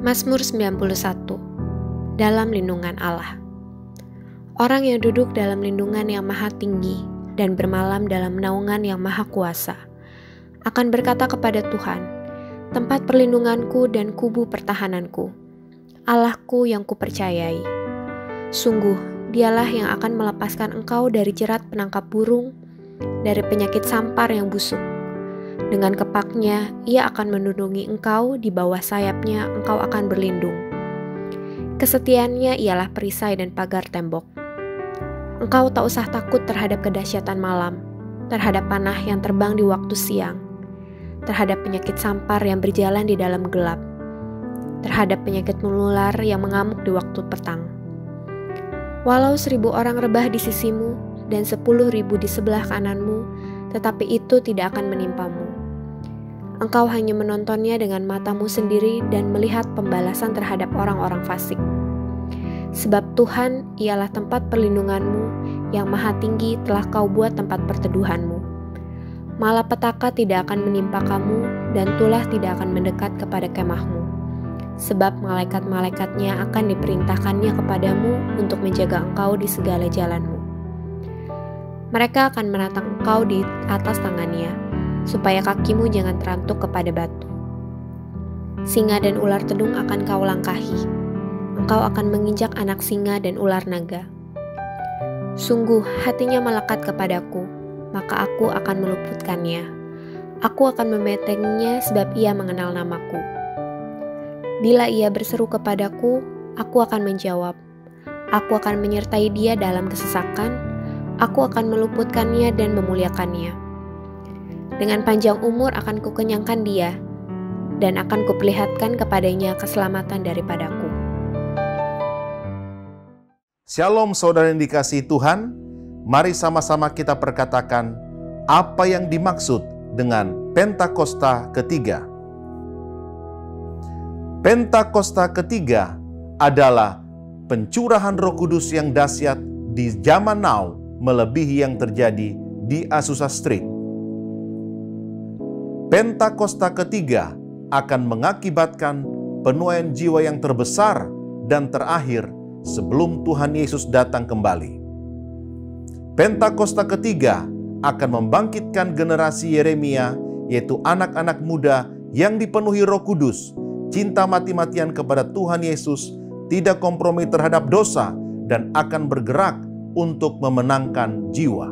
Mazmur 91. Dalam lindungan Allah. Orang yang duduk dalam lindungan yang maha tinggi dan bermalam dalam naungan yang maha kuasa akan berkata kepada Tuhan, tempat perlindunganku dan kubu pertahananku, Allahku yang kupercayai. Sungguh, dialah yang akan melepaskan engkau dari jerat penangkap burung, dari penyakit sampar yang busuk. Dengan kepaknya, ia akan melindungi engkau, di bawah sayapnya engkau akan berlindung. Kesetiaannya ialah perisai dan pagar tembok. Engkau tak usah takut terhadap kedahsyatan malam, terhadap panah yang terbang di waktu siang, terhadap penyakit sampar yang berjalan di dalam gelap, terhadap penyakit menular yang mengamuk di waktu petang. Walau 1.000 orang rebah di sisimu dan 10.000 di sebelah kananmu, tetapi itu tidak akan menimpamu. Engkau hanya menontonnya dengan matamu sendiri dan melihat pembalasan terhadap orang-orang fasik. Sebab Tuhan ialah tempat perlindunganmu, yang maha tinggi telah kau buat tempat perteduhanmu. Malapetaka tidak akan menimpa kamu, dan tulah tidak akan mendekat kepada kemahmu. Sebab malaikat-malaikatnya akan diperintahkannya kepadamu untuk menjaga engkau di segala jalanmu. Mereka akan menatang engkau di atas tangannya, supaya kakimu jangan terantuk kepada batu. Singa dan ular tedung akan kau langkahi. Engkau akan menginjak anak singa dan ular naga. Sungguh hatinya melekat kepadaku, maka aku akan meluputkannya. Aku akan membentenginya sebab ia mengenal namaku. Bila ia berseru kepadaku, aku akan menjawab. Aku akan menyertai dia dalam kesesakan. Aku akan meluputkannya dan memuliakannya. Dengan panjang umur akan kukenyangkan dia, dan akan kuperlihatkan kepadanya keselamatan daripadaku. Shalom saudara yang dikasihi Tuhan, mari sama-sama kita perkatakan apa yang dimaksud dengan Pentakosta ketiga. Pentakosta ketiga adalah pencurahan Roh Kudus yang dahsyat di zaman now, melebihi yang terjadi di Azusa Street. Pentakosta ketiga akan mengakibatkan penuaian jiwa yang terbesar dan terakhir sebelum Tuhan Yesus datang kembali. Pentakosta ketiga akan membangkitkan generasi Yeremia, yaitu anak-anak muda yang dipenuhi Roh Kudus, cinta mati-matian kepada Tuhan Yesus, tidak kompromi terhadap dosa, dan akan bergerak untuk memenangkan jiwa.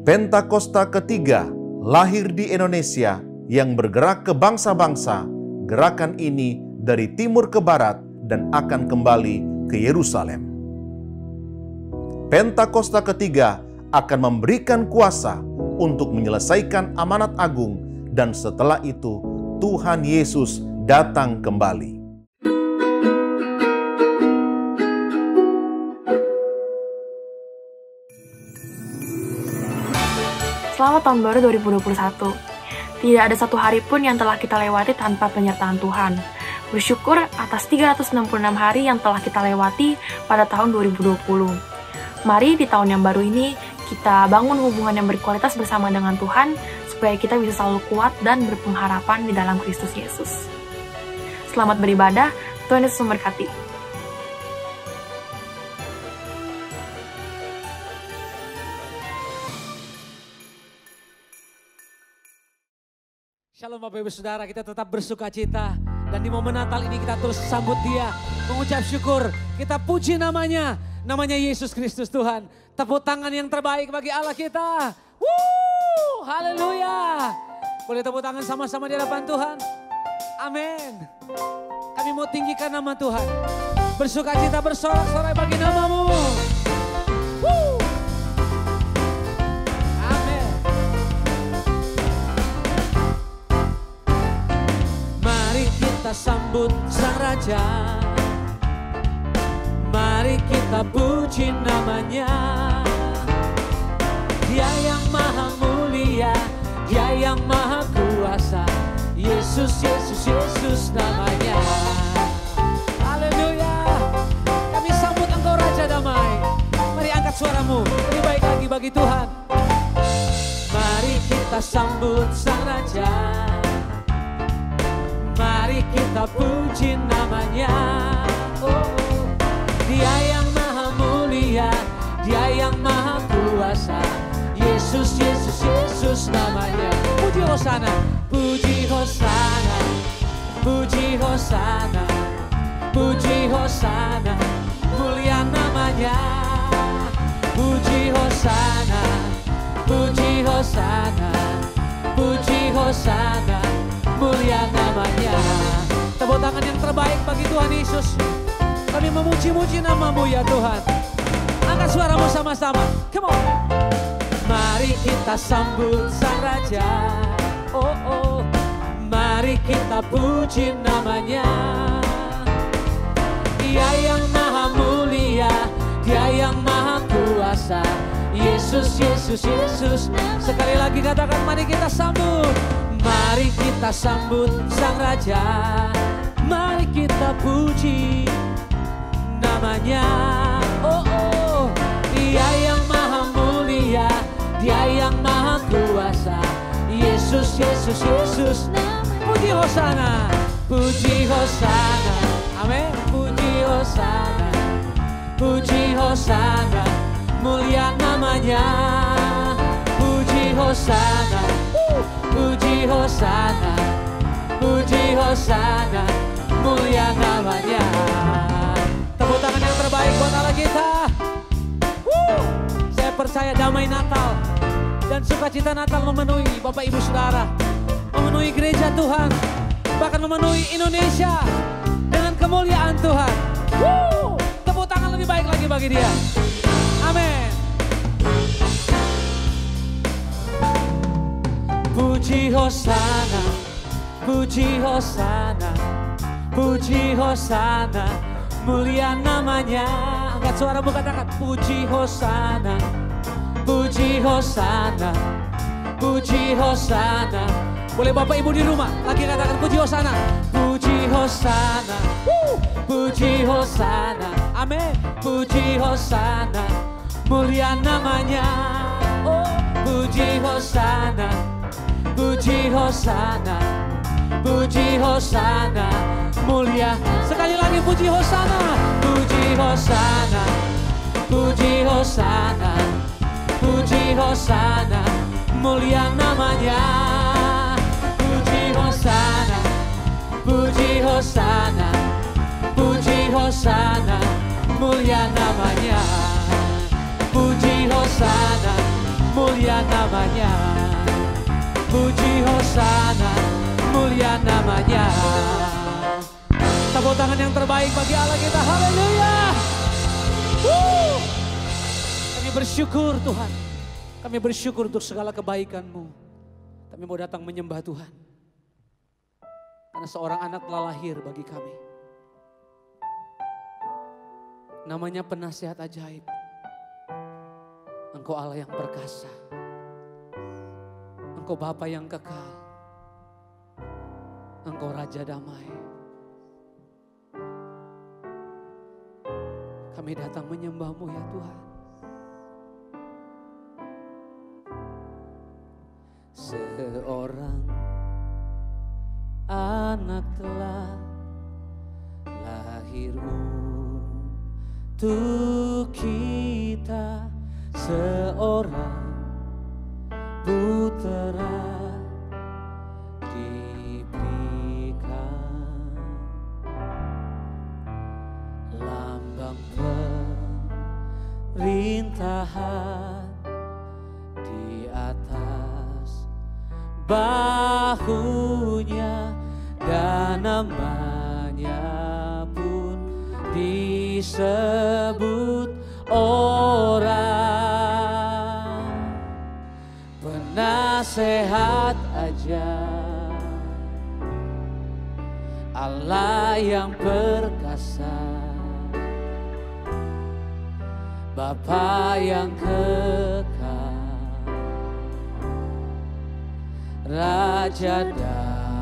Pentakosta ketiga lahir di Indonesia yang bergerak ke bangsa-bangsa. Gerakan ini dari timur ke barat dan akan kembali ke Yerusalem. Pentakosta ketiga akan memberikan kuasa untuk menyelesaikan amanat agung, dan setelah itu Tuhan Yesus datang kembali. Selamat tahun baru 2021. Tidak ada satu hari pun yang telah kita lewati tanpa penyertaan Tuhan. Bersyukur atas 366 hari yang telah kita lewati pada tahun 2020. Mari di tahun yang baru ini, kita bangun hubungan yang berkualitas bersama dengan Tuhan, supaya kita bisa selalu kuat dan berpengharapan di dalam Kristus Yesus. Selamat beribadah, Tuhan Yesus memberkati. Shalom Bapak Ibu Saudara, kita tetap bersuka cita. Dan di momen Natal ini kita terus sambut Dia, mengucap syukur, kita puji namanya Yesus Kristus Tuhan. Tepuk tangan yang terbaik bagi Allah kita. Haleluya. Boleh tepuk tangan sama-sama di hadapan Tuhan. Amin. Kami mau tinggikan nama Tuhan. Bersuka cita bersorak-sorai bagi namamu. Kita sambut Sang Raja, mari kita puji namanya. Dia yang maha mulia, Dia yang maha kuasa, Yesus, Yesus, Yesus namanya. Haleluya. Kami sambut Engkau Raja Damai. Mari angkat suaramu, lebih baik lagi bagi Tuhan. Mari kita sambut Sang Raja, mari Mari kita puji namanya. Dia yang maha mulia, Dia yang maha kuasa. Yesus, Yesus, Yesus namanya. Puji Hosana, puji Hosana, puji Hosana, puji Hosana, mulia namanya. Puji Hosana, puji Hosana, puji Hosana, mulia namanya. Tepuk tangan yang terbaik bagi Tuhan Yesus. Kami memuji-muji nama-Mu ya Tuhan. Angkat suaramu sama-sama. Come on. Mari kita sambut Sang Raja. Oh, oh. Mari kita puji namanya. Dia yang maha mulia, Dia yang maha kuasa. Yesus, Yesus, Yesus. Sekali lagi katakan, mari kita sambut. Mari kita sambut Sang Raja. Mari kita puji namanya. Oh, oh. Dia yang maha mulia, Dia yang maha kuasa. Yesus, Yesus, Yesus. Puji Hosana, puji Hosana. Amin. Puji Hosana, puji Hosana, mulia namanya. Puji Hosana, puji Hosana, puji Hosana, mulia namanya. Tepuk tangan yang terbaik buat Allah kita. Saya percaya damai Natal dan sukacita Natal memenuhi Bapak Ibu Saudara, memenuhi gereja Tuhan, bahkan memenuhi Indonesia dengan kemuliaan Tuhan. Tepuk tangan lebih baik lagi bagi Dia. Amin. Puji Hosana, puji Hosana, puji Hosana, mulia namanya. Angkat suaramu katakan, puji Hosana, puji Hosana, puji Hosana. Boleh Bapak Ibu di rumah lagi katakan puji Hosana, puji Hosana, puji Hosana. Amin. Puji Hosana, mulia namanya. Oh, puji Hosana, puji Hosana, puji Hosana, mulia. Sekali lagi puji Hosana, puji Hosana, puji Hosana, puji Hosana, mulia namanya. Puji Hosana, puji Hosana, puji Hosana, mulia namanya. Puji Hosana, mulia namanya. Puji Hosana, mulia namanya. Tepuk tangan yang terbaik bagi Allah kita. Haleluya. Kami bersyukur Tuhan. Kami bersyukur untuk segala kebaikan-Mu. Kami mau datang menyembah Tuhan. Karena seorang anak telah lahir bagi kami. Namanya penasihat ajaib. Engkau Allah yang perkasa. Engkau Bapa yang kekal. Engkau Raja damai. Kami datang menyembah-Mu ya Tuhan. Seorang anak telah lahir untuk kita, seorang putera diberikan, lambang pemerintahan di atas bahunya, dan namanya pun disebut orang penasehat ajaib, Allah yang perkasa, Bapa yang kekal, Raja damai.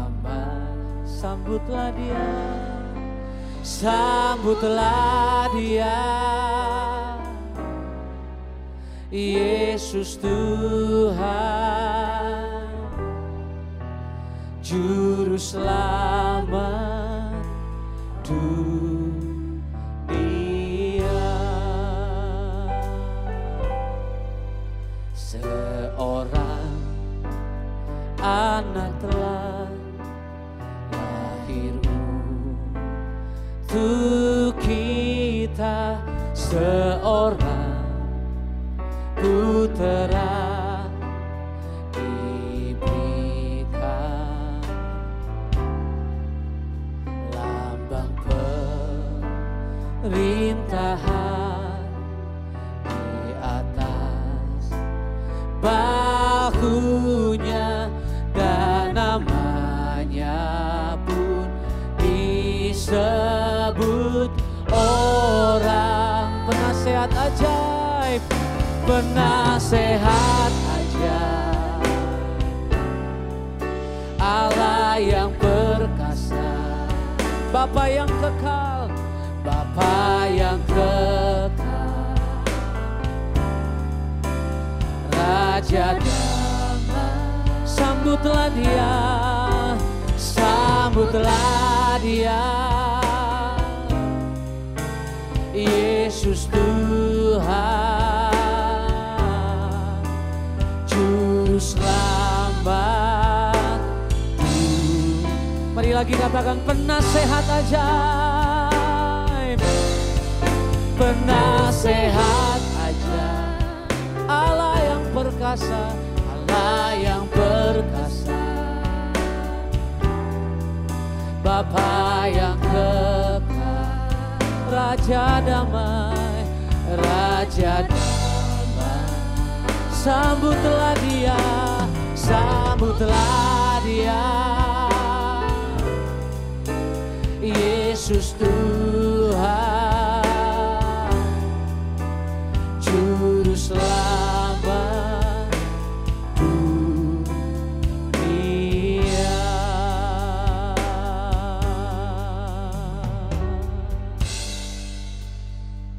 Sambutlah Dia, sambutlah Dia, Yesus Tuhan, Juru Selamat. dunia. Seorang anak telah lahir untuk kita, seorang putera diberikan, lambang pemerintahan di atas bahunya, dan namanya pun disebut orang penasehat ajaib, penasehat ajaib, Allah yang perkasa, Bapa yang kekal, Bapa yang kekal, Raja damai. Sambutlah dia, sambutlah dia, Yesus Tuhan, Juru Selamatku. Mari lagi katakan penasehat ajaib, penasehat ajaib, Allah yang perkasa, Allah yang perkasa, Bapa yang kekal, Raja damai, Raja damai. Sambutlah dia, sambutlah dia, Yesus Tuhan, Juru Selamat dunia.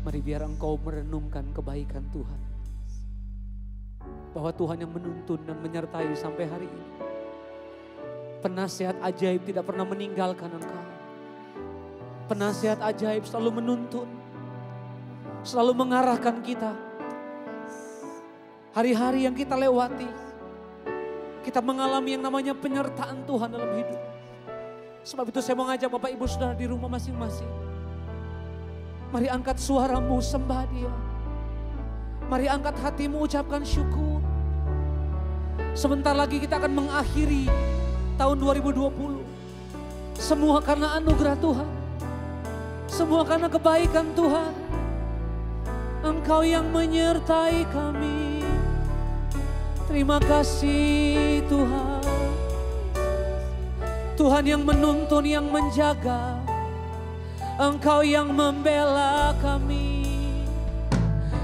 Mari biar engkau merenungkan kebaikan Tuhan, bahwa Tuhan yang menuntun dan menyertai sampai hari ini. Penasehat ajaib tidak pernah meninggalkan engkau. Penasehat ajaib selalu menuntun, selalu mengarahkan kita. Hari-hari yang kita lewati, kita mengalami yang namanya penyertaan Tuhan dalam hidup. Sebab itu saya mau ngajak Bapak Ibu Saudara di rumah masing-masing. Mari angkat suaramu, sembah Dia. Mari angkat hatimu, ucapkan syukur. Sebentar lagi kita akan mengakhiri tahun 2020. Semua karena anugerah Tuhan. Semua karena kebaikan Tuhan. Engkau yang menyertai kami. Terima kasih Tuhan. Tuhan yang menuntun, yang menjaga. Engkau yang membela kami.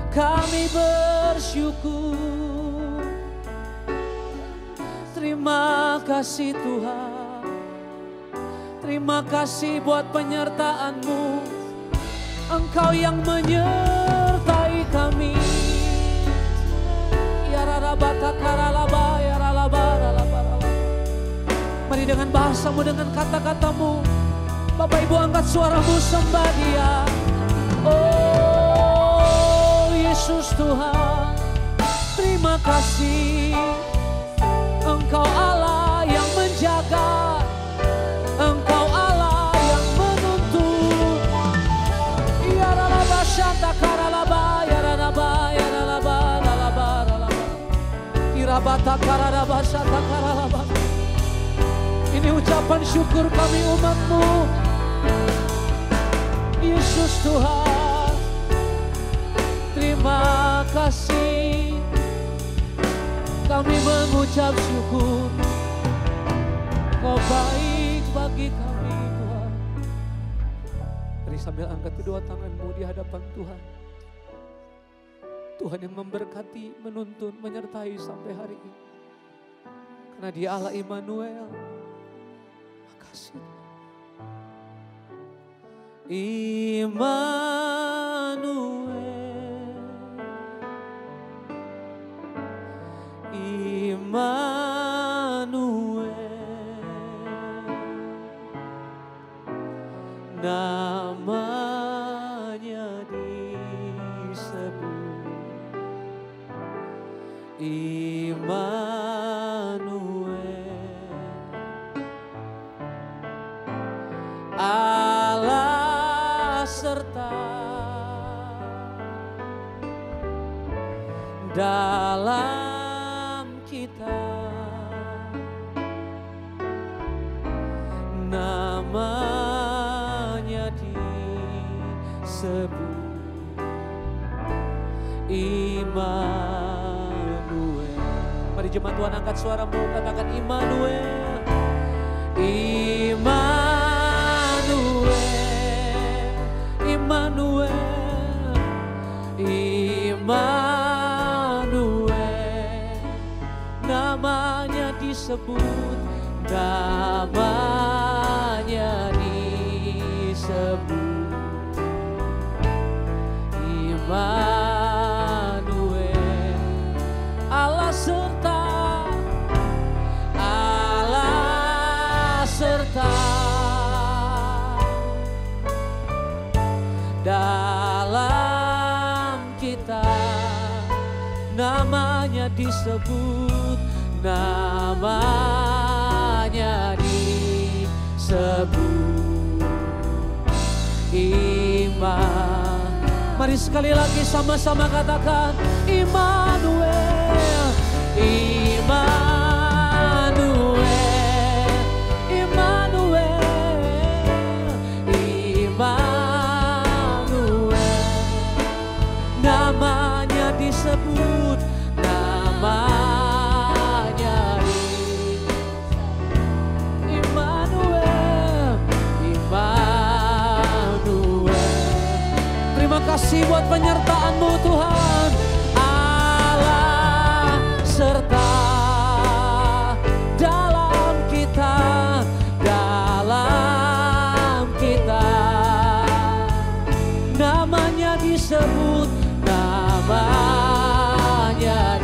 Kami bersyukur. Terima kasih Tuhan. Terima kasih buat penyertaan-Mu. Engkau yang menyertai kami. Ya rarabata karalaba, ya ralaba, ralaba, ralaba. Mari dengan bahasamu, dengan kata-katamu, Bapak Ibu angkat suaramu, sembah Dia. Oh Yesus Tuhan, terima kasih. Engkau Allah yang menjaga. Engkau Allah yang menuntun. Ya ralaba shanta karalaba, ya ralaba, ya ralaba, ralaba, ralaba. Irabata karalaba shanta karalaba. Ini ucapan syukur kami umat-Mu. Yesus Tuhan, terima kasih. Kami mengucap syukur. Kau baik bagi kami Tuhan. Mari sambil angkat kedua tanganmu di hadapan Tuhan. Tuhan yang memberkati, menuntun, menyertai sampai hari ini. Karena Dia Allah Immanuel. Makasih. Immanuel, Immanuel, namanya disebut Immanuel, Allah serta dalam kita, namanya disebut Immanuel. Mari jemaat Tuhan angkat suaramu, katakan Immanuel, Immanuel, Immanuel, Immanuel, namanya disebut, namanya disebut Immanuel, Allah serta, Allah serta dalam kita, namanya disebut, namanya disebut Immanuel. Mari sekali lagi sama-sama katakan Immanuel, Immanuel, Immanuel, Immanuel, namanya disebut, namanya Immanuel, Immanuel. Terima kasih buat penyertaan-Mu Tuhan. Allah serta dalam kita, dalam kita, namanya disebut, namanya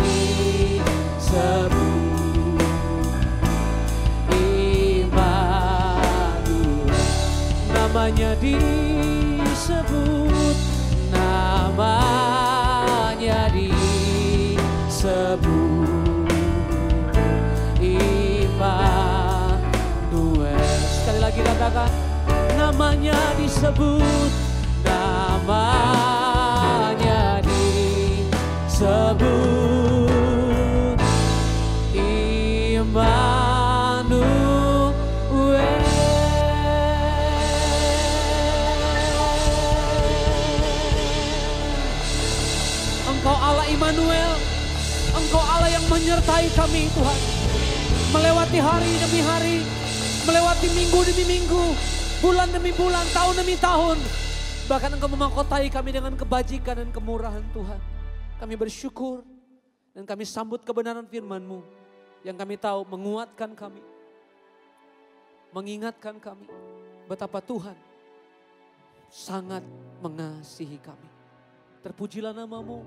disebut Immanuel, namanya disebut, namanya disebut Immanuel. Sekali lagi katakan, namanya disebut, namanya disebut Immanuel. Engkau Allah Immanuel, Engkau Allah yang menyertai kami Tuhan. Melewati hari demi hari, melewati minggu demi minggu, bulan demi bulan, tahun demi tahun. Bahkan Engkau memahkotai kami dengan kebajikan dan kemurahan Tuhan. Kami bersyukur dan kami sambut kebenaran firman-Mu yang kami tahu menguatkan kami, mengingatkan kami betapa Tuhan sangat mengasihi kami. Terpujilah nama-Mu,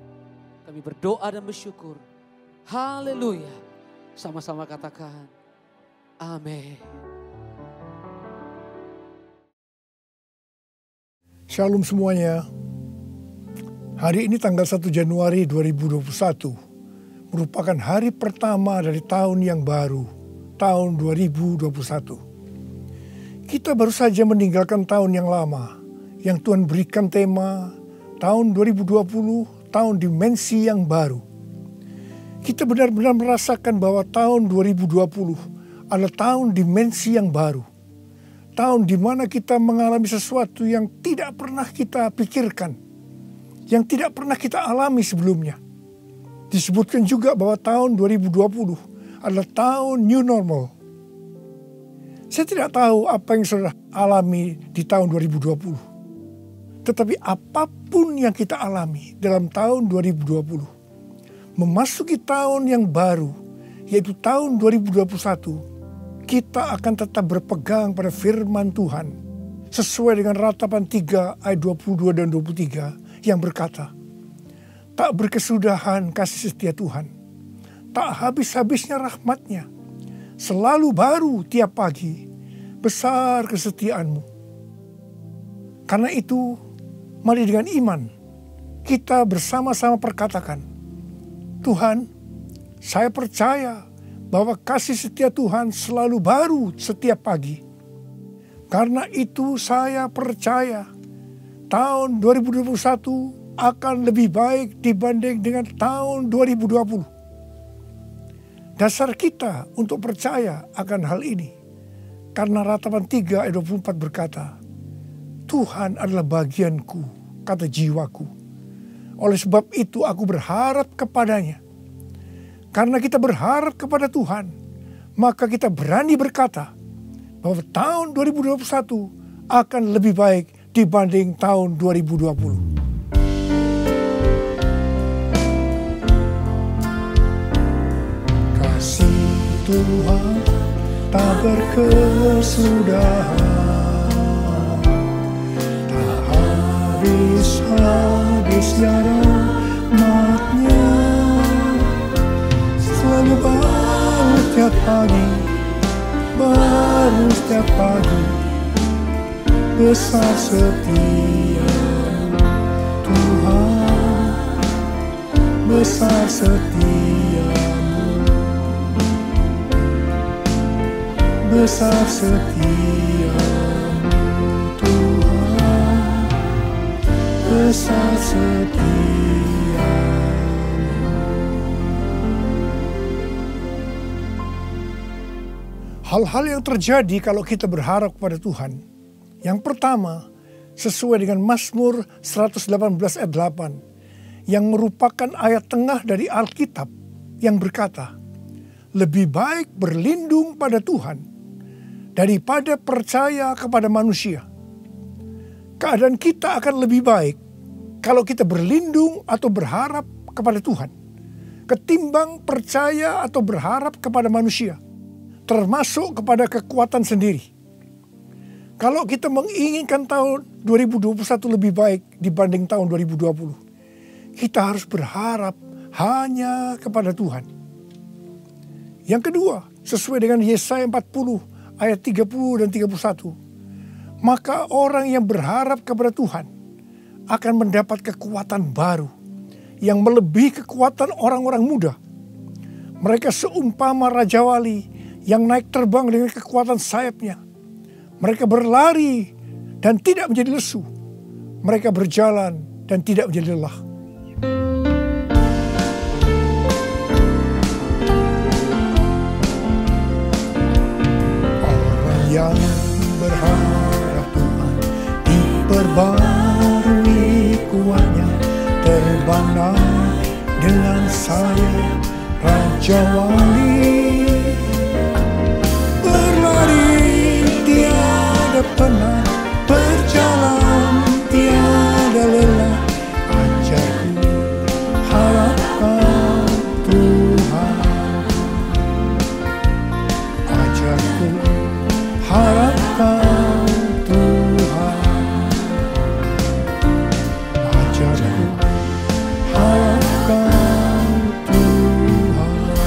kami berdoa dan bersyukur. Haleluya. Sama-sama katakan, amin. Shalom semuanya. Hari ini tanggal 1 Januari 2021 merupakan hari pertama dari tahun yang baru, tahun 2021. Kita baru saja meninggalkan tahun yang lama, yang Tuhan berikan tema tahun 2020, tahun dimensi yang baru. Kita benar-benar merasakan bahwa tahun 2020 adalah tahun dimensi yang baru. Tahun di mana kita mengalami sesuatu yang tidak pernah kita pikirkan, yang tidak pernah kita alami sebelumnya. Disebutkan juga bahwa tahun 2020 adalah tahun new normal. Saya tidak tahu apa yang saudara alami di tahun 2020. Tetapi apapun yang kita alami dalam tahun 2020, memasuki tahun yang baru, yaitu tahun 2021, kita akan tetap berpegang pada firman Tuhan. Sesuai dengan Ratapan 3 ayat 22 dan 23 yang berkata, tak berkesudahan kasih setia Tuhan, tak habis-habisnya rahmat-Nya, selalu baru tiap pagi, besar kesetiaan-Mu. Karena itu, mari dengan iman kita bersama-sama perkatakan, Tuhan, saya percaya bahwa kasih setia Tuhan selalu baru setiap pagi. Karena itu saya percaya tahun 2021 akan lebih baik dibanding dengan tahun 2020. Dasar kita untuk percaya akan hal ini, karena Ratapan 3 ayat 24 berkata, Tuhan adalah bagianku, kata jiwaku. Oleh sebab itu aku berharap kepadanya. Karena kita berharap kepada Tuhan, maka kita berani berkata bahwa tahun 2021 akan lebih baik dibanding tahun 2020. Kasih Tuhan tak berkesudahan, tak habis-habisnya rahmat-Nya, selalu baru setiap pagi, baru setiap pagi, besar setia-Mu Tuhan, besar setia-Mu, besar setia-Mu Tuhan, besar setia-Mu. Hal-hal yang terjadi kalau kita berharap kepada Tuhan. Yang pertama, sesuai dengan Mazmur 118 ayat 8, yang merupakan ayat tengah dari Alkitab yang berkata, lebih baik berlindung pada Tuhan daripada percaya kepada manusia. Keadaan kita akan lebih baik kalau kita berlindung atau berharap kepada Tuhan, ketimbang percaya atau berharap kepada manusia, termasuk kepada kekuatan sendiri. Kalau kita menginginkan tahun 2021 lebih baik dibanding tahun 2020, kita harus berharap hanya kepada Tuhan. Yang kedua, sesuai dengan Yesaya 40 ayat 30 dan 31, maka orang yang berharap kepada Tuhan akan mendapat kekuatan baru yang melebihi kekuatan orang-orang muda. Mereka seumpama Raja Wali yang naik terbang dengan kekuatan sayapnya. Mereka berlari dan tidak menjadi lesu. Mereka berjalan dan tidak menjadi lelah. Orang yang berharap Tuhan diperbarui kuatnya, terbanglah dengan sayap Raja Wali. Pernah berjalan tiada lelah, ajarku harapkan Tuhan, ajarku harapkan Tuhan, ajarku harapkan Tuhan.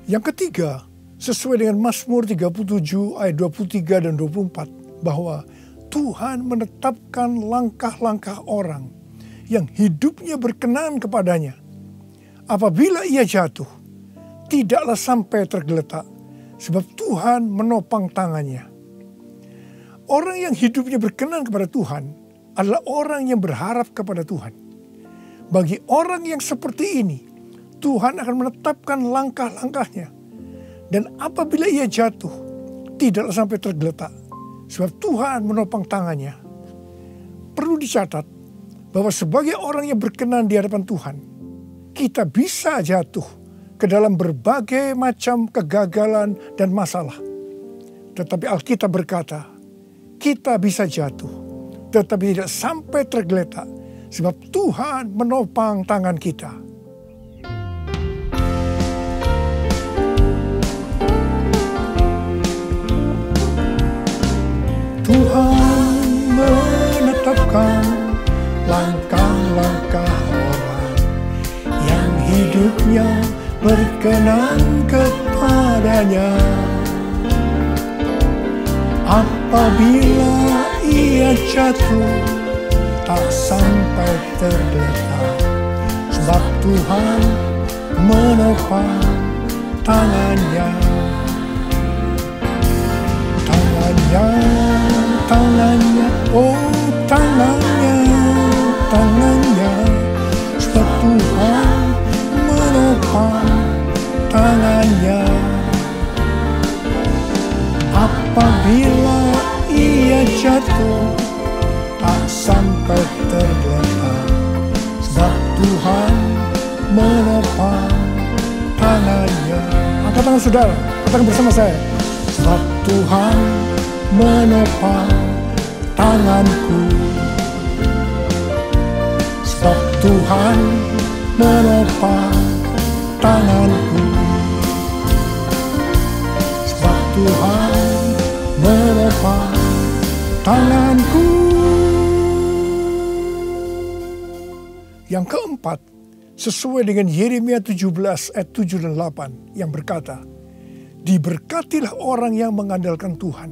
Yang ketiga, sesuai dengan Mazmur 37 ayat 23 dan 24, bahwa Tuhan menetapkan langkah-langkah orang yang hidupnya berkenan kepadanya. Apabila ia jatuh, tidaklah sampai tergeletak, sebab Tuhan menopang tangannya. Orang yang hidupnya berkenan kepada Tuhan adalah orang yang berharap kepada Tuhan. Bagi orang yang seperti ini, Tuhan akan menetapkan langkah-langkahnya. Dan apabila ia jatuh, tidaklah sampai tergeletak, sebab Tuhan menopang tangannya. Perlu dicatat bahwa sebagai orang yang berkenan di hadapan Tuhan, kita bisa jatuh ke dalam berbagai macam kegagalan dan masalah. Tetapi Alkitab berkata, kita bisa jatuh, tetapi tidak sampai tergeletak, sebab Tuhan menopang tangan kita. Tuhan menetapkan langkah-langkah orang yang hidupnya berkenan kepadanya. Apabila ia jatuh, tak sampai tergeletak, sebab Tuhan menopang tangannya. Tangannya, oh tangannya, sebab Tuhan menopang tangannya. Apabila ia jatuh, tak sampai tergeletak, sebab Tuhan menopang tangannya. Angkat tangan saudara, katakan bersama saya. Sebab Tuhan menopang tanganku. Sebab Tuhan menopang tanganku. Sebab Tuhan menopang tanganku. Yang keempat, sesuai dengan Yeremia 17 ayat 7 dan 8 yang berkata, diberkatilah orang yang mengandalkan Tuhan,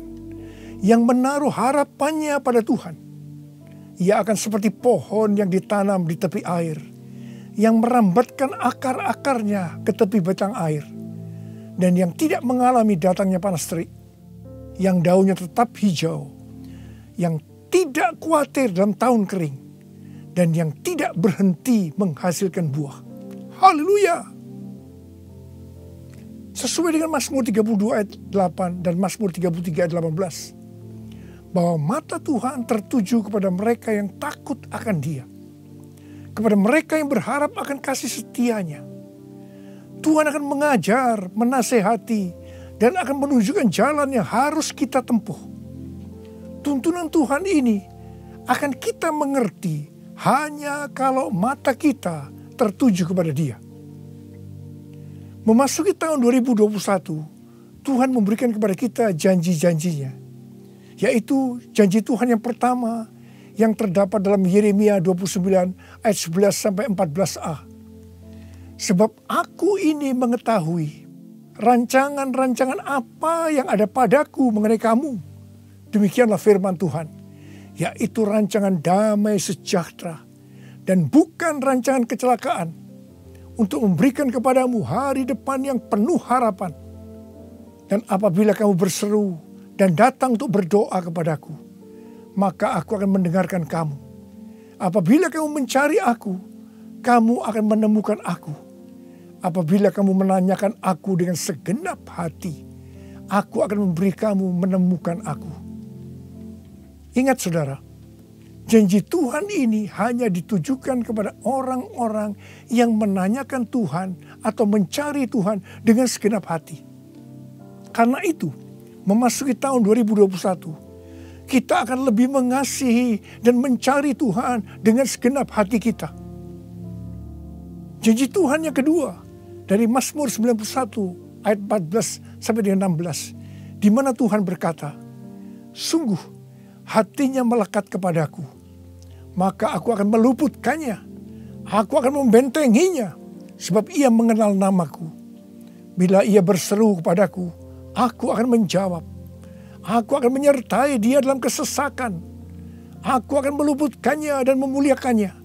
yang menaruh harapannya pada Tuhan. Ia akan seperti pohon yang ditanam di tepi air, yang merambatkan akar-akarnya ke tepi batang air, dan yang tidak mengalami datangnya panas terik, yang daunnya tetap hijau, yang tidak khawatir dalam tahun kering, dan yang tidak berhenti menghasilkan buah. Haleluya! Sesuai dengan Mazmur 32 ayat 8 dan Mazmur 33 ayat 18. Bahwa mata Tuhan tertuju kepada mereka yang takut akan Dia. Kepada mereka yang berharap akan kasih setianya. Tuhan akan mengajar, menasehati, dan akan menunjukkan jalan yang harus kita tempuh. Tuntunan Tuhan ini akan kita mengerti hanya kalau mata kita tertuju kepada Dia. Memasuki tahun 2021, Tuhan memberikan kepada kita janji-janjinya. Yaitu janji Tuhan yang pertama yang terdapat dalam Yeremia 29 ayat 11 sampai 14a. Sebab aku ini mengetahui rancangan-rancangan apa yang ada padaku mengenai kamu. Demikianlah firman Tuhan. Yaitu rancangan damai sejahtera dan bukan rancangan kecelakaan. Untuk memberikan kepadamu hari depan yang penuh harapan. Dan apabila kamu berseru dan datang untuk berdoa kepadaku, maka aku akan mendengarkan kamu. Apabila kamu mencari aku, kamu akan menemukan aku. Apabila kamu menanyakan aku dengan segenap hati, aku akan memberi kamu menemukan aku. Ingat saudara, janji Tuhan ini hanya ditujukan kepada orang-orang yang menanyakan Tuhan atau mencari Tuhan dengan segenap hati. Karena itu, memasuki tahun 2021, kita akan lebih mengasihi dan mencari Tuhan dengan segenap hati kita. Janji Tuhan yang kedua dari Mazmur 91 ayat 14 sampai dengan 16, di mana Tuhan berkata, sungguh hatinya melekat kepadaku, maka aku akan meluputkannya. Aku akan membentenginya, sebab ia mengenal namaku. Bila ia berseru kepadaku, aku akan menjawab. Aku akan menyertai dia dalam kesesakan. Aku akan meluputkannya dan memuliakannya.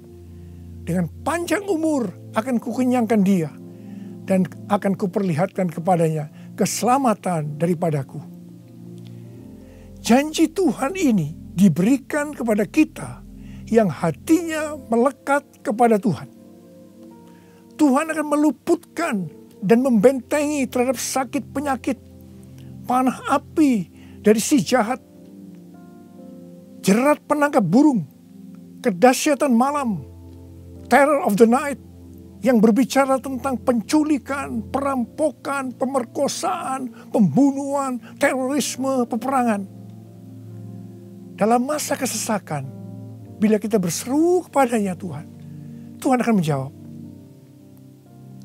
Dengan panjang umur akan kukenyangkan dia, dan akan kuperlihatkan kepadanya keselamatan daripadaku. Janji Tuhan ini diberikan kepada kita yang hatinya melekat kepada Tuhan. Tuhan akan meluputkan dan membentengi terhadap sakit penyakit, panah api dari si jahat, jerat penangkap burung, kedahsyatan malam, terror of the night, yang berbicara tentang penculikan, perampokan, pemerkosaan, pembunuhan, terorisme, peperangan. Dalam masa kesesakan, bila kita berseru kepadanya Tuhan, Tuhan akan menjawab.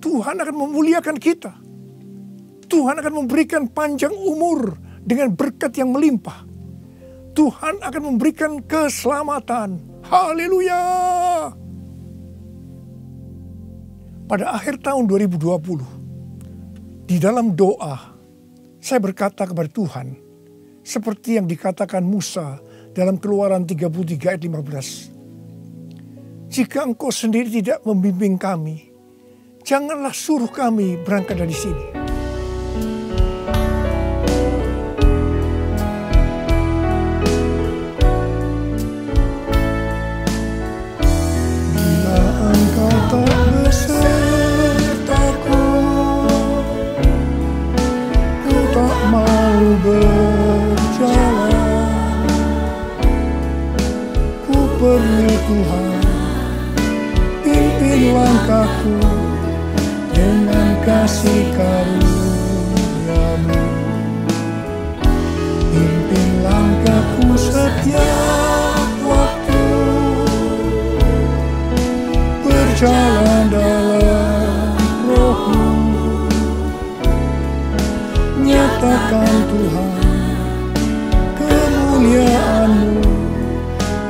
Tuhan akan memuliakan kita. Tuhan akan memberikan panjang umur dengan berkat yang melimpah. Tuhan akan memberikan keselamatan. Haleluya! Pada akhir tahun 2020, di dalam doa, saya berkata kepada Tuhan, seperti yang dikatakan Musa dalam Keluaran 33 ayat 15. Jika engkau sendiri tidak membimbing kami, janganlah suruh kami berangkat dari sini. Bila engkau tak besertaku, ku tak mau berjalan. Ku perlu Tuhan, pimpin langkahku dengan kasih karunia-Mu. Pimpin langkahku setiap waktu, berjalan dalam Roh-Mu. Nyatakan Tuhan kemuliaan-Mu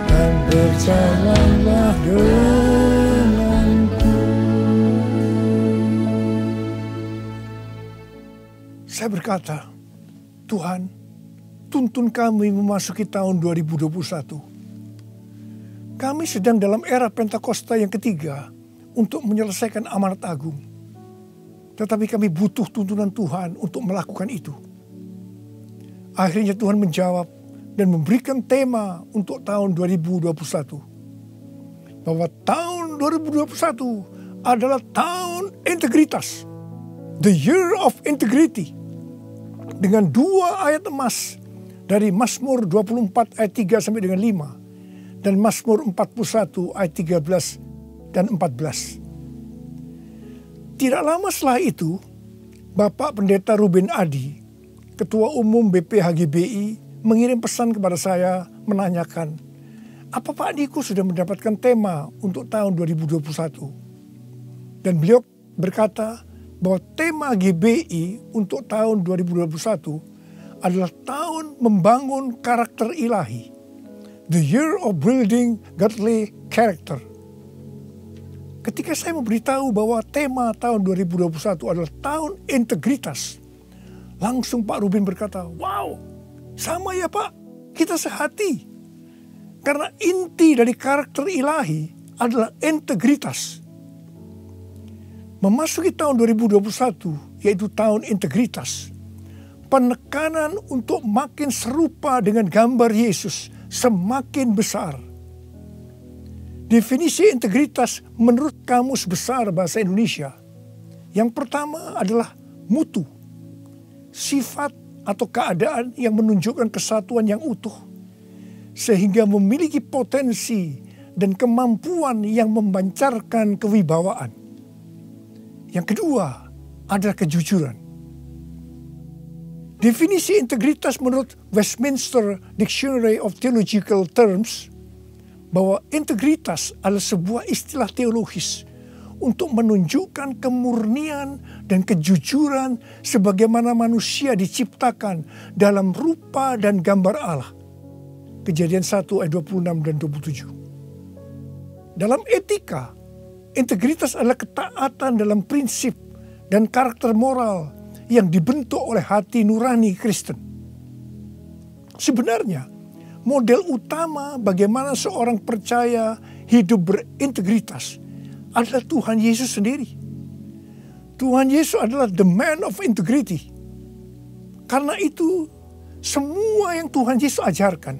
dan berjalanlah denganku. Saya berkata, Tuhan, tuntun kami memasuki tahun 2021. Kami sedang dalam era Pentakosta yang ketiga untuk menyelesaikan amanat agung. Tetapi kami butuh tuntunan Tuhan untuk melakukan itu. Akhirnya Tuhan menjawab dan memberikan tema untuk tahun 2021. Bahwa tahun 2021 adalah tahun integritas. The year of integrity. Dengan 2 ayat emas dari Mazmur 24 ayat 3 sampai dengan 5. Dan Mazmur 41 ayat 13 dan 14. Tidak lama setelah itu, Bapak Pendeta Ruben Adi, Ketua Umum BPHGBI, mengirim pesan kepada saya menanyakan, apa Pak Niko sudah mendapatkan tema untuk tahun 2021? Dan beliau berkata bahwa tema GBI untuk tahun 2021 adalah tahun membangun karakter ilahi. The year of building godly character. Ketika saya memberitahu bahwa tema tahun 2021 adalah tahun integritas, langsung Pak Ruben berkata, wow, sama ya Pak, kita sehati. Karena inti dari karakter ilahi adalah integritas. Memasuki tahun 2021, yaitu tahun integritas, penekanan untuk makin serupa dengan gambar Yesus semakin besar. Definisi integritas menurut Kamus Besar Bahasa Indonesia, yang pertama adalah mutu, sifat atau keadaan yang menunjukkan kesatuan yang utuh, sehingga memiliki potensi dan kemampuan yang memancarkan kewibawaan. Yang kedua adalah kejujuran. Definisi integritas menurut Westminster Dictionary of Theological Terms, bahwa integritas adalah sebuah istilah teologis untuk menunjukkan kemurnian dan kejujuran sebagaimana manusia diciptakan dalam rupa dan gambar Allah. Kejadian 1 ayat 26 dan 27. Dalam etika, integritas adalah ketaatan dalam prinsip dan karakter moral yang dibentuk oleh hati nurani Kristen. Sebenarnya, model utama bagaimana seorang percaya hidup berintegritas adalah Tuhan Yesus sendiri. Tuhan Yesus adalah the man of integrity. Karena itu, semua yang Tuhan Yesus ajarkan,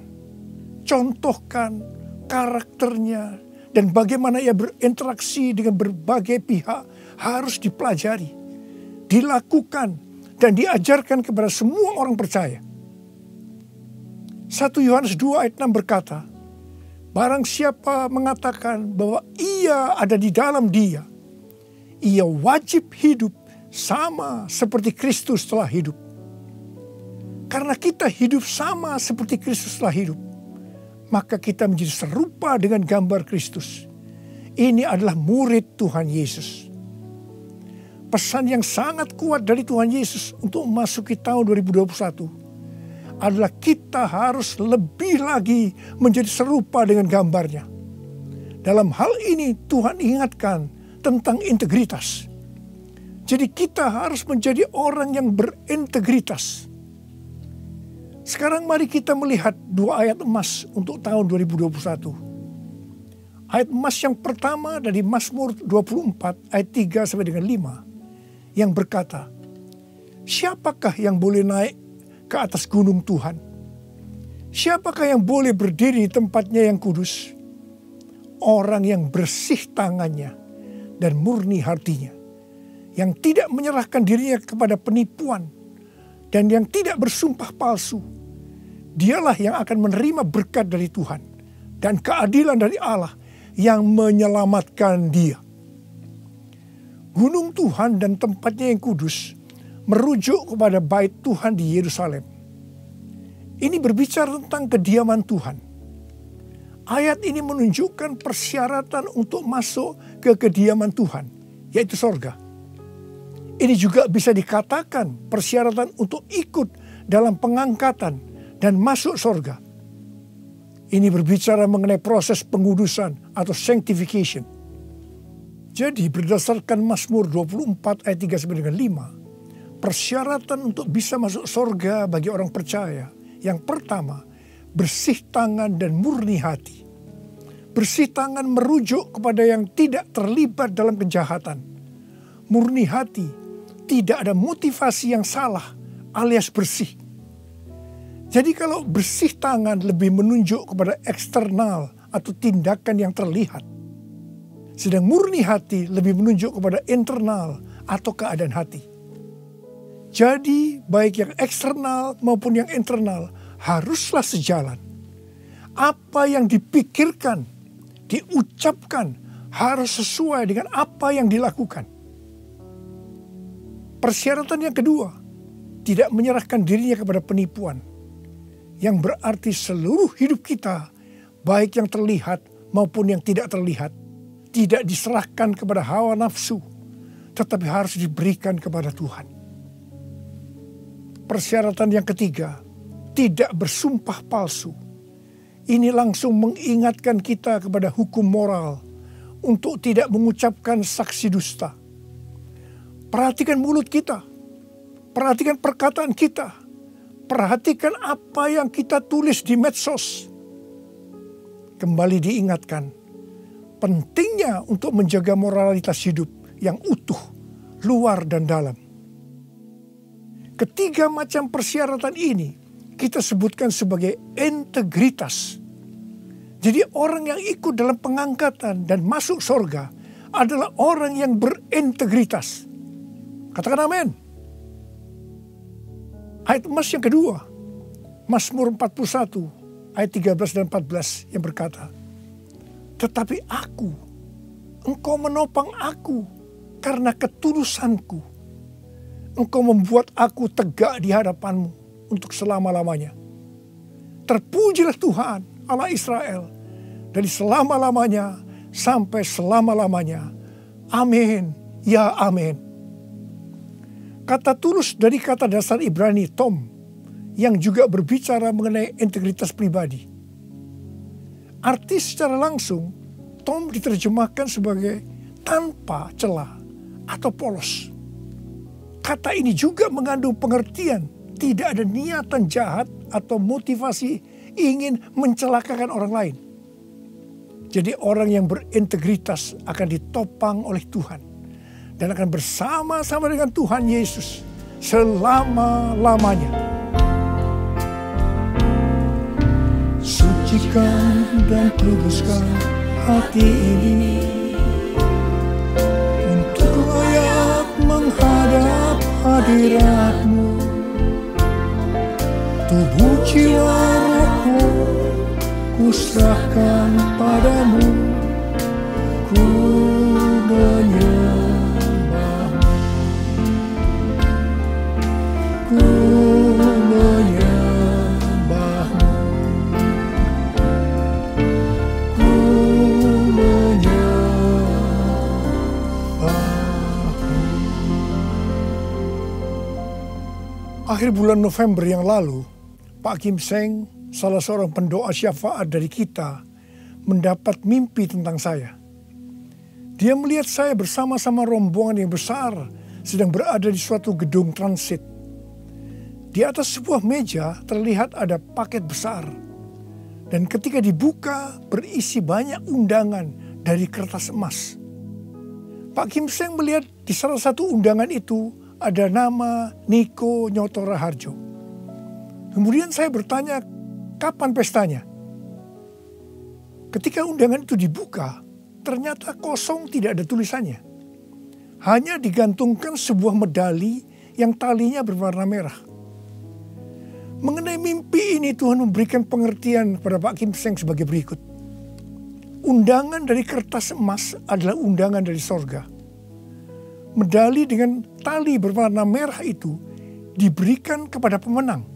contohkan karakternya, dan bagaimana ia berinteraksi dengan berbagai pihak harus dipelajari, dilakukan, dan diajarkan kepada semua orang percaya. 1 Yohanes 2 ayat 6 berkata, barang siapa mengatakan bahwa ia ada di dalam dia, ia wajib hidup sama seperti Kristus telah hidup. Karena kita hidup sama seperti Kristus telah hidup, maka kita menjadi serupa dengan gambar Kristus. Ini adalah murid Tuhan Yesus. Pesan yang sangat kuat dari Tuhan Yesus untuk memasuki tahun 2021 adalah kita harus lebih lagi menjadi serupa dengan gambarnya. Dalam hal ini Tuhan ingatkan tentang integritas. Jadi kita harus menjadi orang yang berintegritas. Sekarang mari kita melihat dua ayat emas untuk tahun 2021. Ayat emas yang pertama dari Mazmur 24 ayat 3 sampai dengan 5 yang berkata, siapakah yang boleh naik ke atas gunung Tuhan? Siapakah yang boleh berdiri di tempatnya yang kudus? Orang yang bersih tangannya dan murni hatinya, yang tidak menyerahkan dirinya kepada penipuan dan yang tidak bersumpah palsu. Dialah yang akan menerima berkat dari Tuhan dan keadilan dari Allah yang menyelamatkan dia. Gunung Tuhan dan tempatnya yang kudus merujuk kepada bait Tuhan di Yerusalem. Ini berbicara tentang kediaman Tuhan. Ayat ini menunjukkan persyaratan untuk masuk ke kediaman Tuhan, yaitu sorga. Ini juga bisa dikatakan persyaratan untuk ikut dalam pengangkatan dan masuk sorga. Ini berbicara mengenai proses pengudusan atau sanctification. Jadi berdasarkan Mazmur 24 ayat 3 sampai dengan 5, persyaratan untuk bisa masuk sorga bagi orang percaya, yang pertama, bersih tangan dan murni hati. Bersih tangan merujuk kepada yang tidak terlibat dalam kejahatan. Murni hati, tidak ada motivasi yang salah alias bersih. Jadi kalau bersih tangan lebih menunjuk kepada eksternal atau tindakan yang terlihat. Sedang murni hati lebih menunjuk kepada internal atau keadaan hati. Jadi baik yang eksternal maupun yang internal haruslah sejalan. Apa yang dipikirkan, diucapkan harus sesuai dengan apa yang dilakukan. Persyaratan yang kedua, tidak menyerahkan dirinya kepada penipuan. Yang berarti seluruh hidup kita, baik yang terlihat maupun yang tidak terlihat, tidak diserahkan kepada hawa nafsu, tetapi harus diberikan kepada Tuhan. Persyaratan yang ketiga, tidak bersumpah palsu. Ini langsung mengingatkan kita kepada hukum moral untuk tidak mengucapkan saksi dusta. Perhatikan mulut kita, perhatikan perkataan kita. Perhatikan apa yang kita tulis di medsos. Kembali diingatkan, pentingnya untuk menjaga moralitas hidup yang utuh, luar dan dalam. Ketiga macam persyaratan ini kita sebutkan sebagai integritas. Jadi orang yang ikut dalam pengangkatan dan masuk surga adalah orang yang berintegritas. Katakan amin. Ayat emas yang kedua, Mazmur 41 ayat 13 dan 14 yang berkata, tetapi aku, engkau menopang aku karena ketulusanku. Engkau membuat aku tegak di hadapanmu untuk selama-lamanya. Terpujilah Tuhan Allah Israel dari selama-lamanya sampai selama-lamanya. Amin, ya amin. Kata tulus dari kata dasar Ibrani tom yang juga berbicara mengenai integritas pribadi. Arti secara langsung, tom diterjemahkan sebagai tanpa celah atau polos. Kata ini juga mengandung pengertian tidak ada niatan jahat atau motivasi ingin mencelakakan orang lain. Jadi orang yang berintegritas akan ditopang oleh Tuhan. Dan akan bersama-sama dengan Tuhan Yesus selama-lamanya. Sucikan dan kuduskan hati ini untuk layak menghadap hadirat-Mu. Tubuh jiwa rohku ku serahkan padamu, ku menyembah. Ku menyembah-Mu, ku menyembah-Mu. Akhir bulan November yang lalu, Pak Kim Seng, salah seorang pendoa syafaat dari kita, mendapat mimpi tentang saya. Dia melihat saya bersama-sama rombongan yang besar sedang berada di suatu gedung transit. Di atas sebuah meja terlihat ada paket besar. Dan ketika dibuka berisi banyak undangan dari kertas emas. Pak Kim Seng melihat di salah satu undangan itu ada nama Niko Nyoto Raharjo. Kemudian saya bertanya, kapan pestanya? Ketika undangan itu dibuka, ternyata kosong, tidak ada tulisannya. Hanya digantungkan sebuah medali yang talinya berwarna merah. Mengenai mimpi ini Tuhan memberikan pengertian kepada Pak Kim Seng sebagai berikut. Undangan dari kertas emas adalah undangan dari sorga. Medali dengan tali berwarna merah itu diberikan kepada pemenang.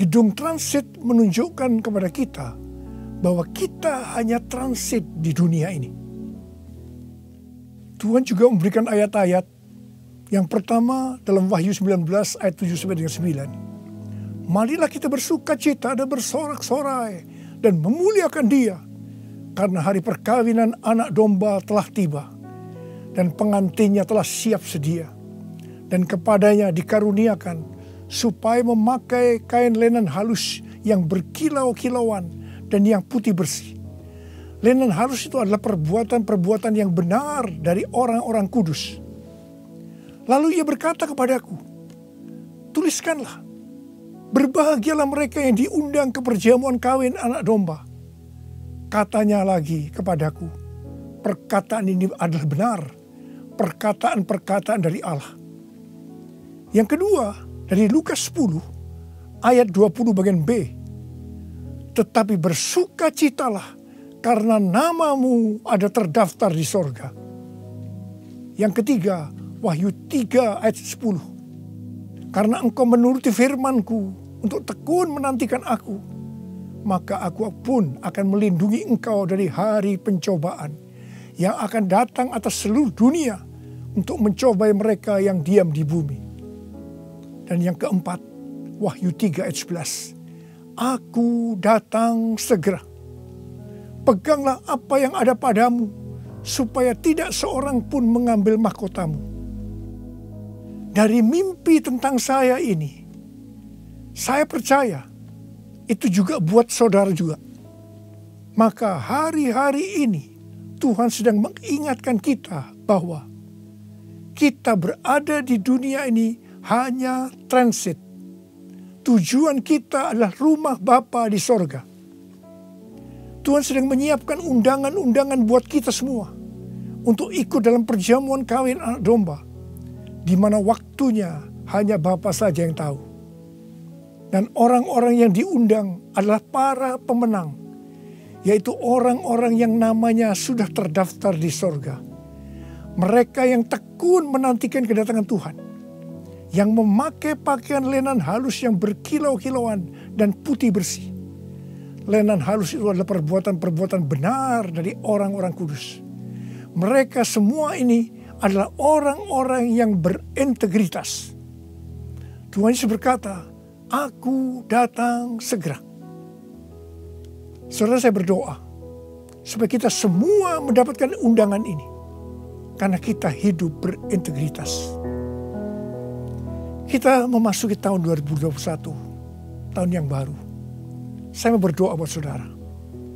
Gedung transit menunjukkan kepada kita bahwa kita hanya transit di dunia ini. Tuhan juga memberikan ayat-ayat. Yang pertama dalam Wahyu 19 ayat 7-9. Marilah kita bersuka cita dan bersorak-sorai dan memuliakan Dia, karena hari perkawinan anak domba telah tiba dan pengantinnya telah siap sedia, dan kepadanya dikaruniakan supaya memakai kain lenan halus yang berkilau-kilauan dan yang putih bersih. Lenan halus itu adalah perbuatan-perbuatan yang benar dari orang-orang kudus. Lalu ia berkata kepadaku, tuliskanlah, berbahagialah mereka yang diundang ke perjamuan kawin anak domba. Katanya lagi kepadaku, perkataan ini adalah benar, perkataan-perkataan dari Allah. Yang kedua, dari Lukas 10, ayat 20 bagian B. Tetapi bersukacitalah karena namamu ada terdaftar di sorga. Yang ketiga, Wahyu 3 ayat 10. Karena engkau menuruti firman-Ku untuk tekun menantikan aku, maka aku pun akan melindungi engkau dari hari pencobaan yang akan datang atas seluruh dunia untuk mencobai mereka yang diam di bumi. Dan yang keempat, Wahyu 3 ayat 11. Aku datang segera. Peganglah apa yang ada padamu, supaya tidak seorang pun mengambil mahkotamu. Dari mimpi tentang saya ini, saya percaya itu juga buat saudara juga. Maka hari-hari ini Tuhan sedang mengingatkan kita bahwa kita berada di dunia ini hanya transit. Tujuan kita adalah rumah Bapa di sorga. Tuhan sedang menyiapkan undangan-undangan buat kita semua untuk ikut dalam perjamuan kawin anak domba, di mana waktunya hanya Bapa saja yang tahu. Dan orang-orang yang diundang adalah para pemenang, yaitu orang-orang yang namanya sudah terdaftar di sorga. Mereka yang tekun menantikan kedatangan Tuhan, yang memakai pakaian lenan halus yang berkilau-kilauan dan putih bersih. Lenan halus itu adalah perbuatan-perbuatan benar dari orang-orang kudus. Mereka semua ini adalah orang-orang yang berintegritas. Tuhan Yesus berkata, aku datang segera. Saudara, saya berdoa supaya kita semua mendapatkan undangan ini, karena kita hidup berintegritas. Kita memasuki tahun 2021, tahun yang baru. Saya mau berdoa buat saudara.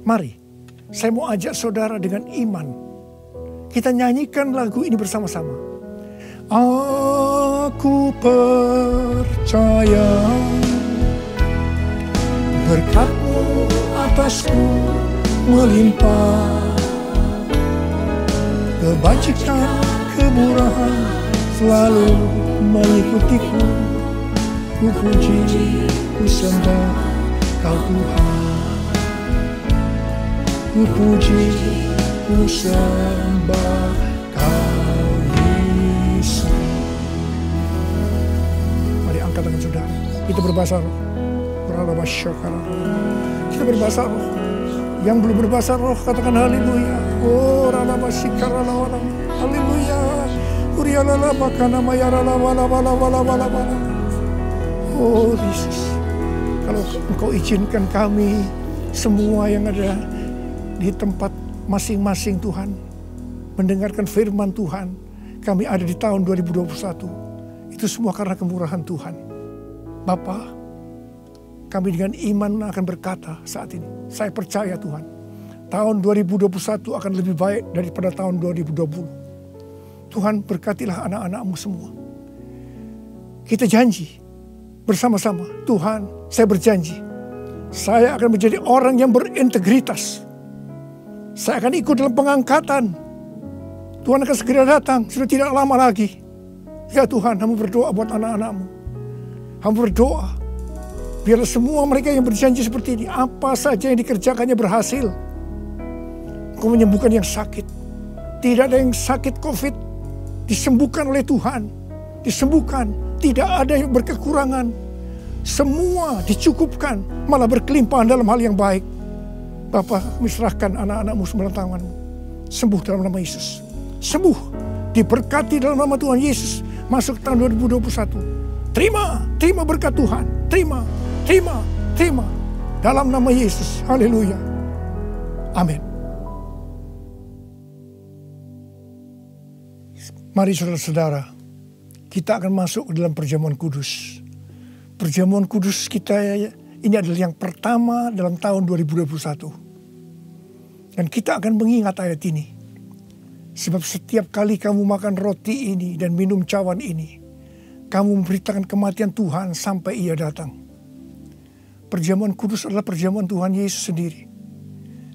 Mari, saya mau ajak saudara dengan iman. Kita nyanyikan lagu ini bersama-sama. Aku percaya berkat-Mu atasku melimpah, kebajikan, kemurahan selalu mengikutiku. Ku puji, ku sembah Kau Tuhan. Ku puji, ku sembah Kau Yesus. Mari angkat tangan saudara. Kita berbahasa roh. Kita berbahasa roh. Yang belum berbahasa roh katakan haleluya. Oh ralabasikaralawala. Haleluya. Urialala makana mayarala wala wala wala wala wala. Oh Yesus. Kalau Engkau izinkan kami semua yang ada di tempat masing-masing Tuhan, mendengarkan firman Tuhan, kami ada di tahun 2021. Itu semua karena kemurahan Tuhan. Bapa, kami dengan iman akan berkata saat ini, saya percaya Tuhan, tahun 2021 akan lebih baik daripada tahun 2020. Tuhan berkatilah anak-anak-Mu semua. Kita janji bersama-sama, Tuhan, saya berjanji, saya akan menjadi orang yang berintegritas. Saya akan ikut dalam pengangkatan. Tuhan akan segera datang, sudah tidak lama lagi. Ya Tuhan, Hamba berdoa buat anak-anak-Mu. Hamba berdoa, biarlah semua mereka yang berjanji seperti ini, apa saja yang dikerjakannya berhasil. Engkau menyembuhkan yang sakit. Tidak ada yang sakit COVID, disembuhkan oleh Tuhan. Disembuhkan, tidak ada yang berkekurangan. Semua dicukupkan, malah berkelimpahan dalam hal yang baik. Bapa, kami serahkan anak-anak-Mu semua dalam tangan-Mu. Sembuh dalam nama Yesus. Sembuh, diberkati dalam nama Tuhan Yesus. Masuk tahun 2021. Terima berkat Tuhan. Terima. Dalam nama Yesus. Haleluya. Amin. Mari saudara-saudara, kita akan masuk ke dalam perjamuan kudus. Perjamuan kudus kita ini adalah yang pertama dalam tahun 2021. Dan kita akan mengingat ayat ini. Sebab setiap kali kamu makan roti ini dan minum cawan ini, kamu memberitakan kematian Tuhan sampai Ia datang. Perjamuan kudus adalah perjamuan Tuhan Yesus sendiri.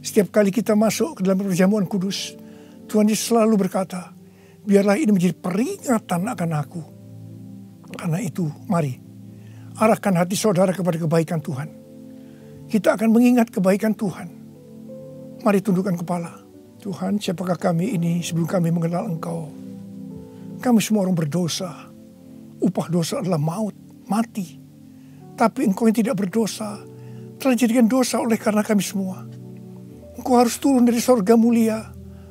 Setiap kali kita masuk ke dalam perjamuan kudus, Tuhan Yesus selalu berkata, biarlah ini menjadi peringatan akan aku. Karena itu, mari arahkan hati saudara kepada kebaikan Tuhan. Kita akan mengingat kebaikan Tuhan. Mari tundukkan kepala. Tuhan, siapakah kami ini sebelum kami mengenal Engkau? Kami semua orang berdosa. Upah dosa adalah maut, mati. Tapi Engkau yang tidak berdosa telah dijadikan dosa oleh karena kami semua. Engkau harus turun dari sorga mulia,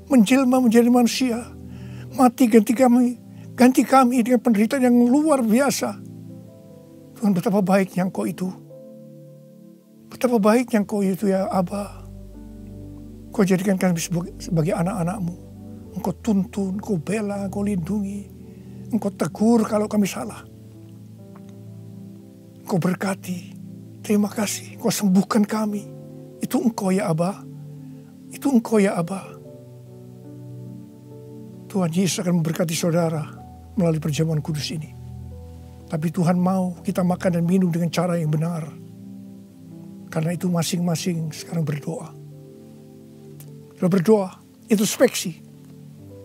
menjelma menjadi manusia, mati ganti kami dengan penderitaan yang luar biasa. Tuhan, betapa baiknya Engkau itu. Betapa baiknya Engkau itu ya Aba. Kau jadikan kami sebagai anak-anak-Mu. Engkau tuntun, Engkau bela, Engkau lindungi. Engkau tegur kalau kami salah. Engkau berkati. Terima kasih. Engkau sembuhkan kami. Itu Engkau ya Aba. Itu Engkau ya Aba. Tuhan Yesus akan memberkati saudara melalui perjamuan kudus ini. Tapi Tuhan mau kita makan dan minum dengan cara yang benar. Karena itu masing-masing sekarang berdoa. Kalau berdoa, introspeksi.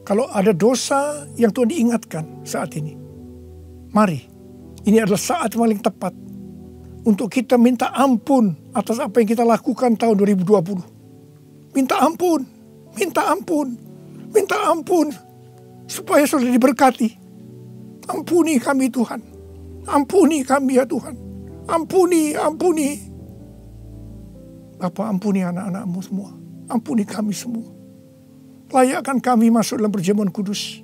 Kalau ada dosa yang Tuhan diingatkan saat ini, mari, ini adalah saat paling tepat untuk kita minta ampun atas apa yang kita lakukan tahun 2020. Minta ampun, supaya saudara diberkati. Ampuni kami Tuhan, ampuni kami ya Tuhan, ampuni. Bapa, ampuni anak-anak-Mu semua. Ampuni kami semua. Layakkan kami masuk dalam perjamuan kudus.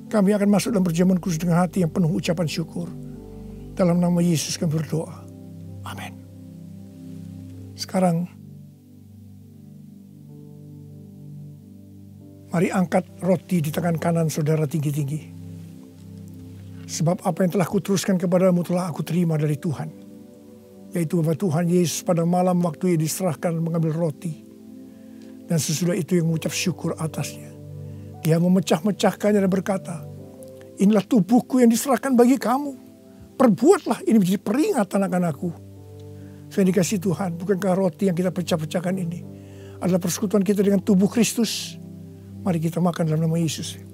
Kami akan masuk dalam perjamuan kudus dengan hati yang penuh ucapan syukur. Dalam nama Yesus kami berdoa. Amin. Sekarang, mari angkat roti di tangan kanan saudara tinggi-tinggi. Sebab apa yang telah kuteruskan kepadamu telah aku terima dari Tuhan. Yaitu bahwa Tuhan Yesus pada malam waktu ia diserahkan mengambil roti. Dan sesudah itu yang mengucap syukur atasnya. Dia memecah-mecahkannya dan berkata, inilah tubuhku yang diserahkan bagi kamu. Perbuatlah ini menjadi peringatan akan aku. Saya dikasih Tuhan, bukankah roti yang kita pecah-pecahkan ini adalah persekutuan kita dengan tubuh Kristus? Mari kita makan dalam nama Yesus.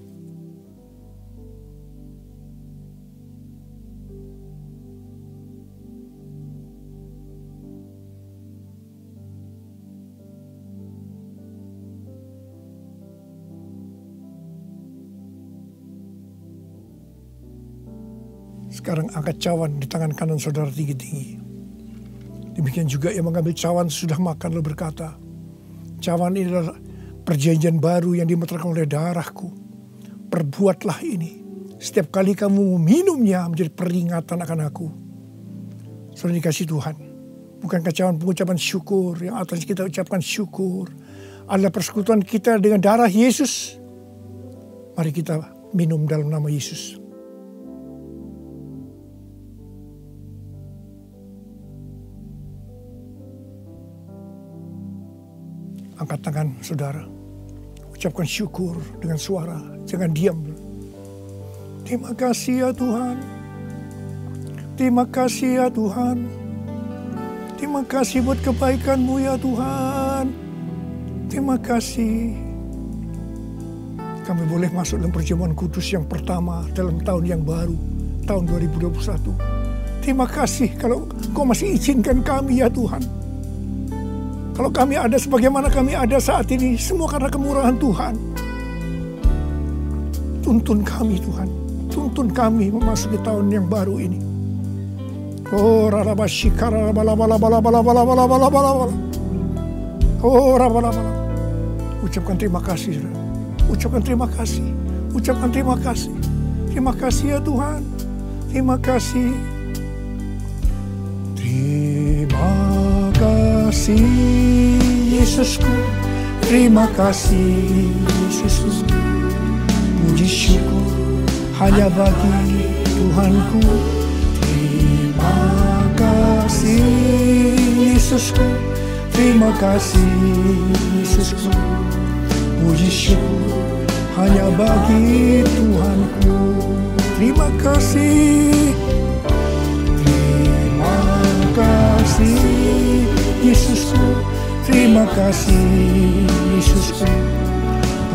Sekarang angkat cawan di tangan kanan saudara tinggi-tinggi. Demikian juga yang mengambil cawan sudah makan lalu berkata, cawan ini adalah perjanjian baru yang dimeteraikan oleh darahku. Perbuatlah ini. Setiap kali kamu meminumnya menjadi peringatan akan aku. Saudara dikasih Tuhan. Bukankah cawan pengucapan syukur yang atas kita ucapkan syukur adalah persekutuan kita dengan darah Yesus. Mari kita minum dalam nama Yesus. Angkat tangan saudara. Ucapkan syukur dengan suara. Jangan diam. Terima kasih ya Tuhan. Terima kasih ya Tuhan. Terima kasih buat kebaikan-Mu ya Tuhan. Terima kasih. Kami boleh masuk dalam perjamuan kudus yang pertama dalam tahun yang baru. Tahun 2021. Terima kasih kalau Kau masih izinkan kami ya Tuhan. Kalau kami ada sebagaimana kami ada saat ini. Semua karena kemurahan Tuhan. Tuntun kami Tuhan. Tuntun kami memasuki tahun yang baru ini. Oh rarabashikara bala. Oh rabalabala. Ucapkan terima kasih. Ucapkan terima kasih. Ucapkan terima kasih. Terima kasih ya Tuhan. Terima kasih. Terima kasih Yesusku. Terima kasih Yesusku. Puji syukur hanya bagi Tuhanku. Terima kasih Yesusku. Terima kasih Yesusku. Puji syukur hanya bagi Tuhanku. Terima kasih. Terima kasih Yesusku. Terima kasih Yesusku.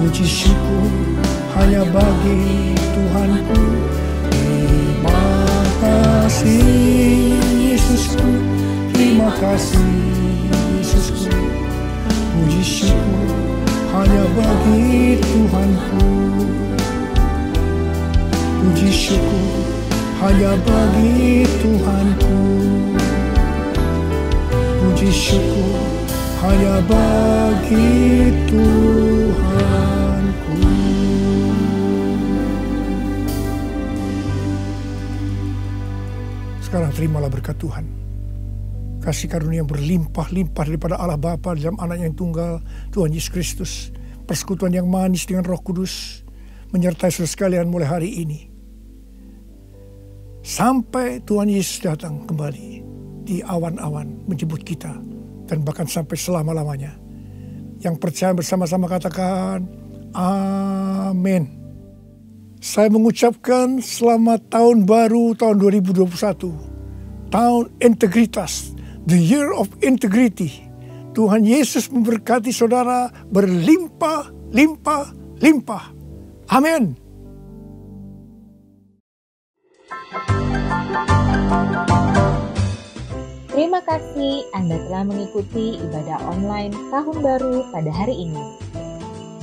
Puji syukur hanya bagi Tuhanku. Terima kasih Yesusku. Terima kasih Yesusku. Puji syukur hanya bagi Tuhanku. Puji syukur hanya bagi Tuhanku. Puji syukur hanya bagi Tuhanku. Sekarang terimalah berkat Tuhan. Kasih karunia yang berlimpah-limpah daripada Allah Bapa dalam Anaknya yang tunggal, Tuhan Yesus Kristus. Persekutuan yang manis dengan Roh Kudus menyertai saudara sekalian mulai hari ini. Sampai Tuhan Yesus datang kembali di awan-awan menjemput kita. Dan bahkan sampai selama-lamanya. Yang percaya bersama-sama katakan, amin. Saya mengucapkan selamat tahun baru tahun 2021. Tahun integritas. The year of integrity. Tuhan Yesus memberkati saudara berlimpah, limpah, limpah. Amin. Terima kasih Anda telah mengikuti ibadah online Tahun Baru pada hari ini.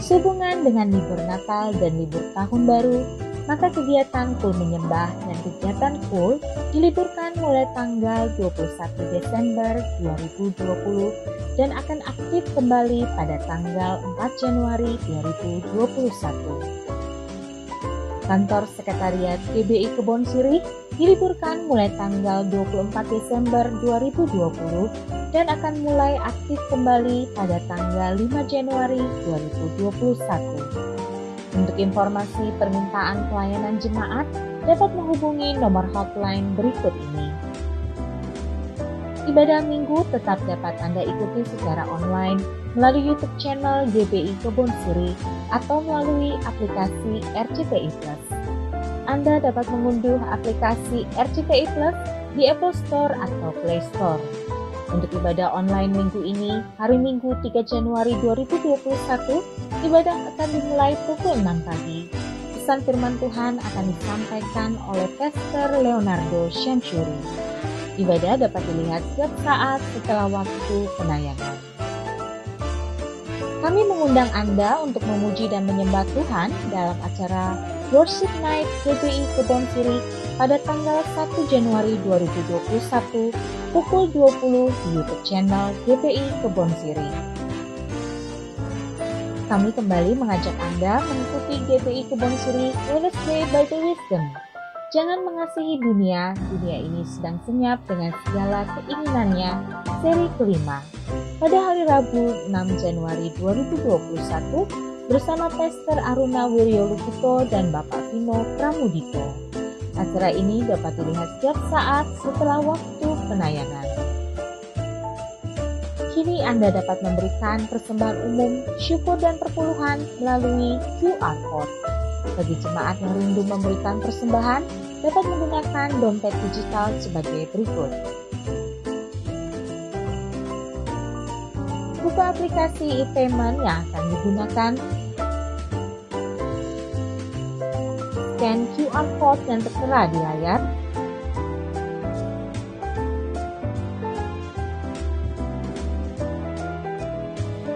Sehubungan dengan libur Natal dan libur Tahun Baru, maka kegiatan Kul Menyembah dan kegiatan Kul diliburkan mulai tanggal 21 Desember 2020 dan akan aktif kembali pada tanggal 4 Januari 2021. Kantor Sekretariat GBI Kebon Sirih diliburkan mulai tanggal 24 Desember 2020 dan akan mulai aktif kembali pada tanggal 5 Januari 2021. Untuk informasi permintaan pelayanan jemaat dapat menghubungi nomor hotline berikut ini. Ibadah Minggu tetap dapat Anda ikuti secara online melalui YouTube channel GBI Kebon Sirih atau melalui aplikasi RCTI Plus. Anda dapat mengunduh aplikasi RCTI Plus di Apple Store atau Play Store. Untuk ibadah online minggu ini, hari Minggu 3 Januari 2021, ibadah akan dimulai pukul 6 pagi. Pesan firman Tuhan akan disampaikan oleh Pastor Leonardo Syamsuri. Ibadah dapat dilihat setiap saat setelah waktu penayangan. Kami mengundang Anda untuk memuji dan menyembah Tuhan dalam acara Worship Night GBI Kebon Sirih pada tanggal 1 Januari 2021 pukul 20 di YouTube channel GBI Kebon Sirih. Kami kembali mengajak Anda mengikuti GBI Kebon Sirih Wednesday by the Wisdom. Jangan mengasihi dunia, dunia ini sedang senyap dengan segala keinginannya, seri kelima. Pada hari Rabu 6 Januari 2021 bersama Pastor Aruna Wiryolukito dan Bapak Vino Pramudito. Acara ini dapat dilihat setiap saat setelah waktu penayangan. Kini Anda dapat memberikan persembahan umum, syukur dan perpuluhan melalui QR Code. Bagi jemaat yang rindu memberikan persembahan, dapat menggunakan dompet digital sebagai berikut. Buka aplikasi e-payment yang akan digunakan. Scan QR Code yang tertera di layar.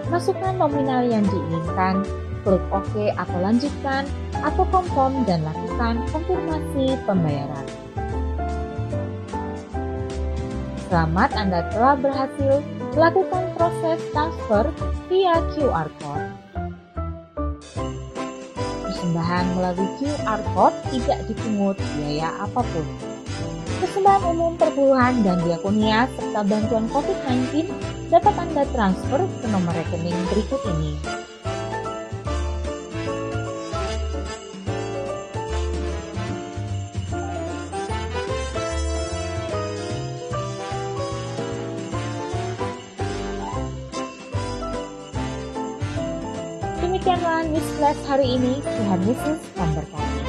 Masukkan nominal yang diinginkan, klik OK atau lanjutkan, atau confirm dan lakukan konfirmasi pembayaran. Selamat, Anda telah berhasil melakukan proses transfer via QR Code. Persembahan melalui QR Code tidak dipungut biaya apapun. Persembahan umum, perpuluhan, dan diakonia serta bantuan COVID-19 dapat Anda transfer ke nomor rekening berikut ini. Demikianlah News Flash hari ini. Tuhan Yesus memberkati.